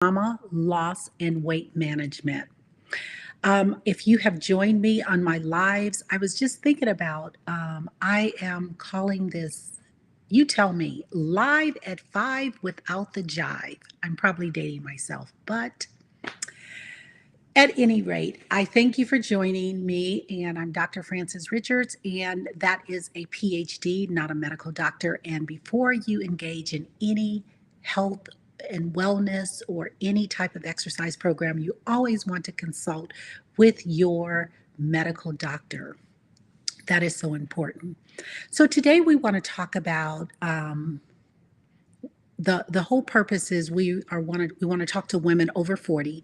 trauma, loss, and weight management. If you have joined me on my lives, I was just thinking about, I am calling this, you tell me, live at 5 without the jive. I'm probably dating myself, but at any rate, I thank you for joining me, and I'm Dr. Frances Richards, and that is a PhD, not a medical doctor. And before you engage in any health and wellness or any type of exercise program, you always want to consult with your medical doctor. That is so important. So today we want to talk about the whole purpose is we want to talk to women over 40,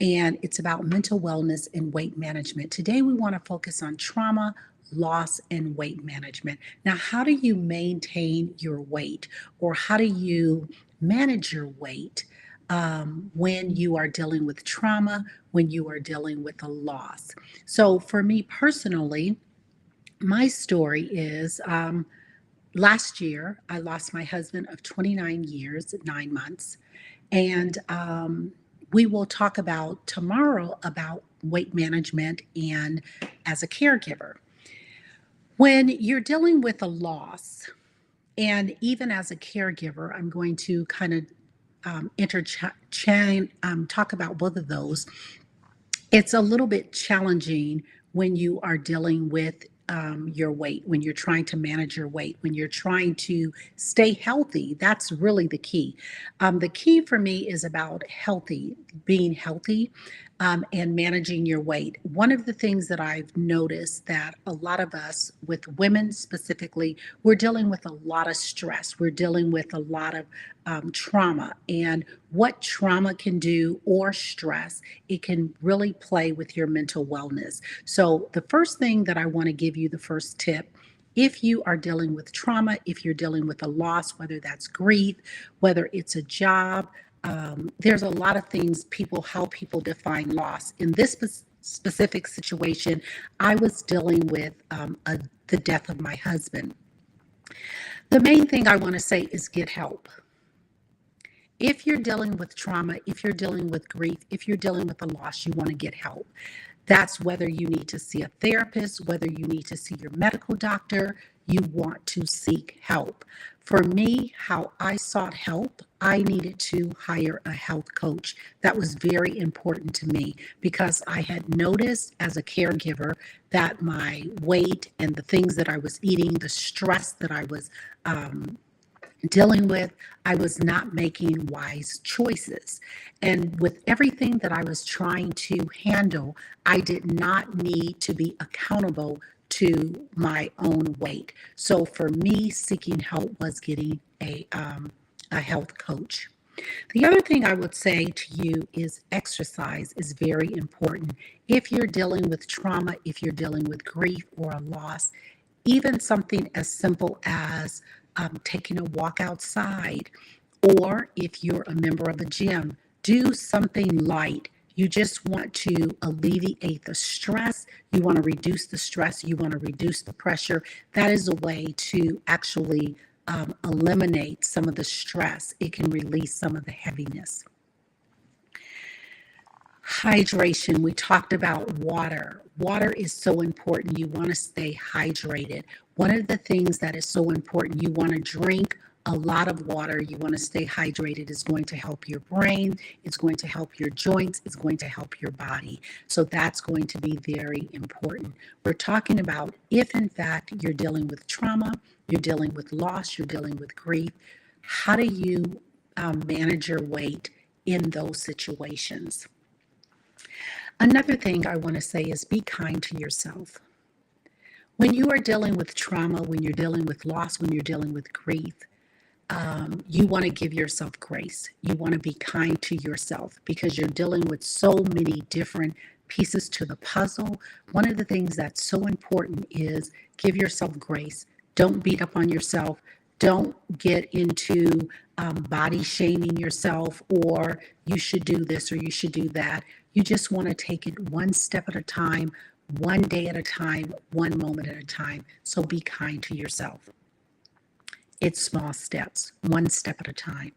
and it's about mental wellness and weight management. Today we want to focus on trauma, loss, and weight management. Now, how do you maintain your weight, or how do you manage your weight when you are dealing with trauma, when you are dealing with a loss? So for me personally, my story is last year, I lost my husband of 29 years, 9 months. And we will talk about tomorrow about weight management and as a caregiver. When you're dealing with a loss, and even as a caregiver, I'm going to kind of talk about both of those. It's a little bit challenging when you are dealing with your weight, when you're trying to manage your weight, when you're trying to stay healthy. That's really the key. The key for me is about being healthy, and managing your weight. One of the things that I've noticed that a lot of us, with women specifically, we're dealing with a lot of stress. We're dealing with a lot of trauma, and what trauma can do, or stress, it can really play with your mental wellness. So the first thing that I want to give you, the first tip, if you are dealing with trauma, if you're dealing with a loss, whether that's grief, whether it's a job, there's a lot of things how people define loss. In this specific situation, I was dealing with the death of my husband. The main thing I want to say is get help. If you're dealing with trauma, if you're dealing with grief, if you're dealing with a loss, you want to get help. That's whether you need to see a therapist, whether you need to see your medical doctor, you want to seek help. For me, how I sought help, I needed to hire a health coach. That was very important to me because I had noticed as a caregiver that my weight and the things that I was eating, the stress that I was dealing with, I was not making wise choices. And with everything that I was trying to handle, I did not need to be accountable to my own weight. So for me, seeking help was getting a health coach. The other thing I would say to you is exercise is very important. If you're dealing with trauma, if you're dealing with grief or a loss, even something as simple as taking a walk outside, or if you're a member of a gym, do something light. You just want to alleviate the stress. You want to reduce the stress. You want to reduce the pressure. That is a way to actually eliminate some of the stress. It can release some of the heaviness. Hydration, we talked about water. Water is so important. You want to stay hydrated. One of the things that is so important, you want to drink a lot of water. You want to stay hydrated. It's going to help your brain. It's going to help your joints. It's going to help your body. So that's going to be very important. We're talking about if, in fact, you're dealing with trauma, you're dealing with loss, you're dealing with grief, how do you manage your weight in those situations? Another thing I want to say is be kind to yourself. When you are dealing with trauma, when you're dealing with loss, when you're dealing with grief, you want to give yourself grace. You want to be kind to yourself because you're dealing with so many different pieces to the puzzle. One of the things that's so important is give yourself grace. Don't beat up on yourself. Don't get into body shaming yourself, or you should do this or you should do that. You just want to take it one step at a time, one day at a time, one moment at a time. So be kind to yourself. It's small steps, one step at a time.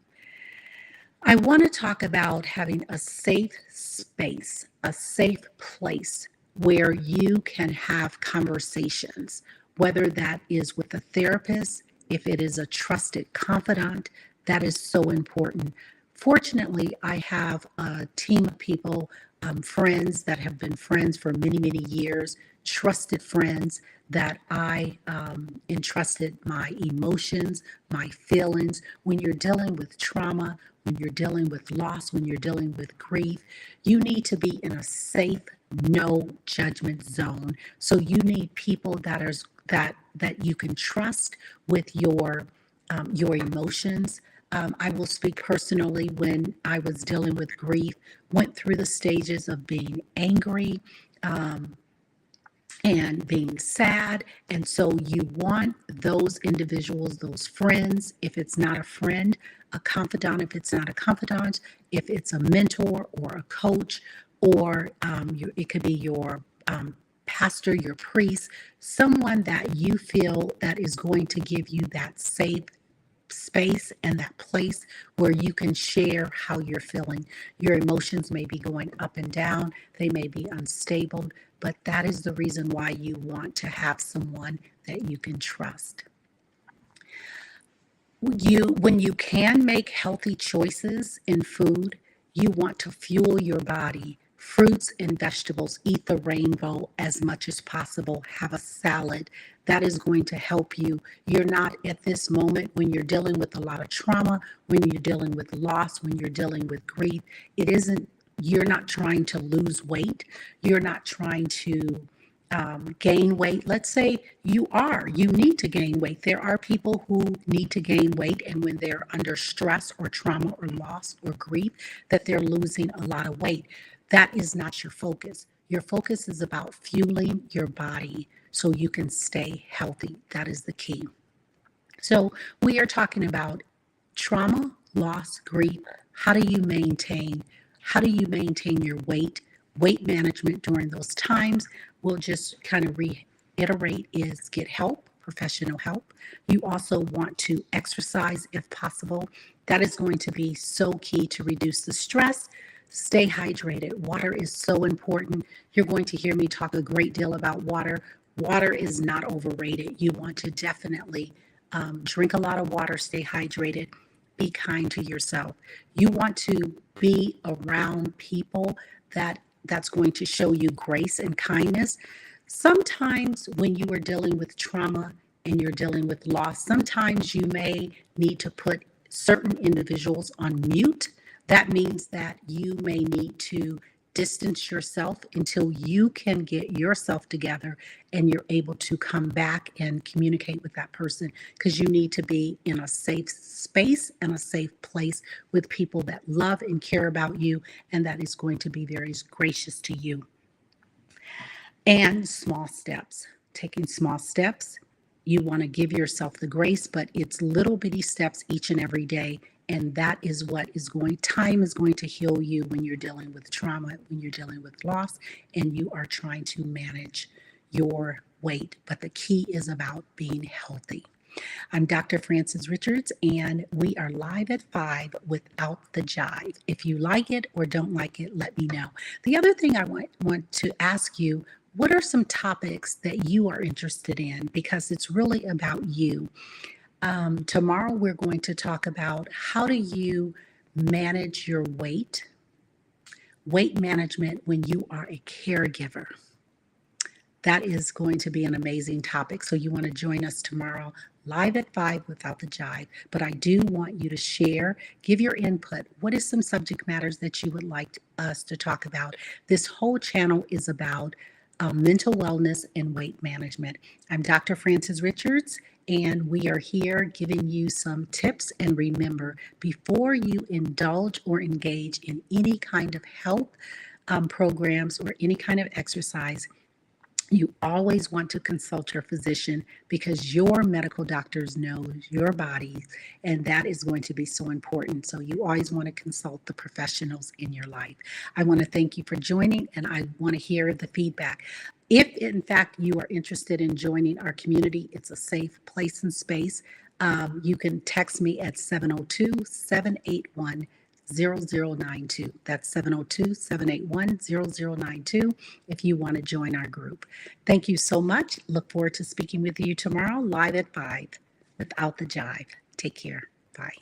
I want to talk about having a safe space, a safe place where you can have conversations, whether that is with a therapist, if it is a trusted confidant, that is so important. Fortunately, I have a team of people, friends that have been friends for many, many years, trusted friends that I entrusted my emotions, my feelings. When you're dealing with trauma, when you're dealing with loss, when you're dealing with grief, you need to be in a safe, no judgment zone. So you need people that you can trust with your emotions. I will speak personally when I was dealing with grief, went through the stages of being angry, um, and being sad. And so you want those individuals, those friends, if it's not a friend, a confidant, if it's not a confidant, if it's a mentor or a coach, or it could be your pastor, your priest, someone that you feel that is going to give you that safe space and that place where you can share how you're feeling. Your emotions may be going up and down, they may be unstable, but that is the reason why you want to have someone that you can trust. When you can make healthy choices in food, you want to fuel your body. Fruits and vegetables, eat the rainbow as much as possible. Have a salad. That is going to help you. You're not at this moment when you're dealing with a lot of trauma, when you're dealing with loss, when you're dealing with grief. It isn't, you're not trying to lose weight. You're not trying to gain weight. Let's say you need to gain weight. There are people who need to gain weight, and when they're under stress or trauma or loss or grief, that they're losing a lot of weight. That is not your focus. Your focus is about fueling your body so you can stay healthy. That is the key. So, we are talking about trauma, loss, grief. How do you maintain? How do you maintain your weight management during those times? We'll just kind of reiterate is get help, professional help. You also want to exercise if possible. That is going to be so key to reduce the stress. Stay hydrated. Water is so important. You're going to hear me talk a great deal about water. Water is not overrated. You want to definitely drink a lot of water, stay hydrated, be kind to yourself. You want to be around people that's going to show you grace and kindness. Sometimes when you are dealing with trauma and you're dealing with loss, sometimes you may need to put certain individuals on mute. That means that you may need to distance yourself until you can get yourself together and you're able to come back and communicate with that person, because you need to be in a safe space and a safe place with people that love and care about you and that is going to be very gracious to you. And small steps, taking small steps. You want to give yourself the grace, but it's little bitty steps each and every day. And that is what time is going to heal you when you're dealing with trauma, when you're dealing with loss, and you are trying to manage your weight. But the key is about being healthy. I'm Dr. Frances Richards, and we are live at 5 without the jive. If you like it or don't like it, let me know. The other thing I want to ask you, what are some topics that you are interested in? Because it's really about you. Tomorrow, we're going to talk about how do you manage your weight management when you are a caregiver. That is going to be an amazing topic. So you want to join us tomorrow live at 5 without the jive. But I do want you to share, give your input. What is some subject matters that you would like us to talk about? This whole channel is about mental wellness and weight management. I'm Dr. Frances Richards, and we are here giving you some tips. And remember, before you indulge or engage in any kind of health programs or any kind of exercise, you always want to consult your physician, because your medical doctors know your body, and that is going to be so important. So you always want to consult the professionals in your life. I want to thank you for joining, and I want to hear the feedback. If in fact you are interested in joining our community, it's a safe place and space. You can text me at 702-781-3785. 0092. That's 702-781-0092 if you want to join our group. Thank you so much. Look forward to speaking with you tomorrow live at 5 without the jive. Take care. Bye.